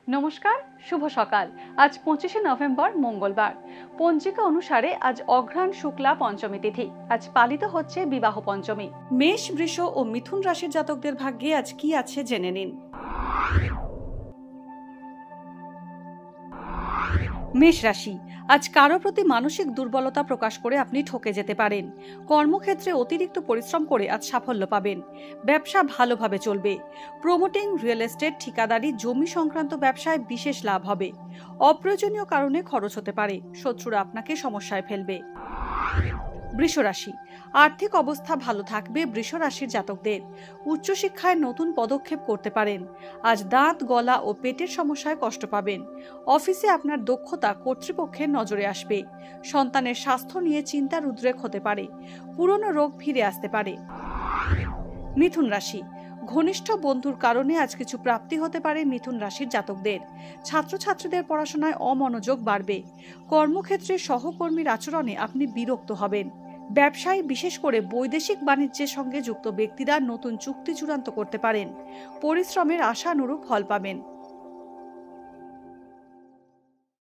নমস্কার, শুভ সকাল। আজ 25শে নভেম্বর মঙ্গলবার। পঞ্জিকা অনুসারে আজ অঘ্রাণ শুক্লা পঞ্চমী তিথি। আজ পালিত হচ্ছে বিবাহ পঞ্চমী। মেষ, বৃষ ও মিথুন রাশির জাতকদের ভাগ্যে আজ কি আছে জেনে নিন। মেষ রাশি, আজ কারো প্রতি মানসিক দুর্বলতা প্রকাশ করে আপনি ঠকে যেতে পারেন। কর্মক্ষেত্রে অতিরিক্ত পরিশ্রম করে আজ সাফল্য পাবেন। ব্যবসা ভালোভাবে চলবে। প্রমোটিং, রিয়েল এস্টেট, ঠিকাদারি, জমি সংক্রান্ত ব্যবসায় বিশেষ লাভ হবে। অপ্রয়োজনীয় কারণে খরচ হতে পারে। শত্রুরা আপনাকে সমস্যায় ফেলবে। বৃষ রাশি, আর্থিক অবস্থা ভালো থাকবে বৃষ রাশির জাতকদের। উচ্চশিক্ষায় নতুন পদক্ষেপ করতে পারেন। আজ দাঁত, গলা ও পেটের সমস্যায় কষ্ট পাবেন। অফিসে আপনার দক্ষতা কর্তৃপক্ষের নজরে আসবে। সন্তানের স্বাস্থ্য নিয়ে চিন্তার উদ্রেক হতে পারে। পুরনো রোগ ফিরে আসতে পারে। মিথুন রাশি, ঘনিষ্ঠ বন্ধুর কারণে আজ কিছু প্রাপ্তি হতে পারে মিথুন রাশির জাতকদের। ছাত্রছাত্রীদের পড়াশোনায় অমনোযোগ বাড়বে। কর্মক্ষেত্রে সহকর্মীর আচরণে আপনি বিরক্ত হবেন। ব্যবসায়ী, বিশেষ করে বৈদেশিক বাণিজ্যের সঙ্গে যুক্ত ব্যক্তিরা নতুন চুক্তি চূড়ান্ত করতে পারেন। পরিশ্রমের আশানুরূপ ফল পাবেন।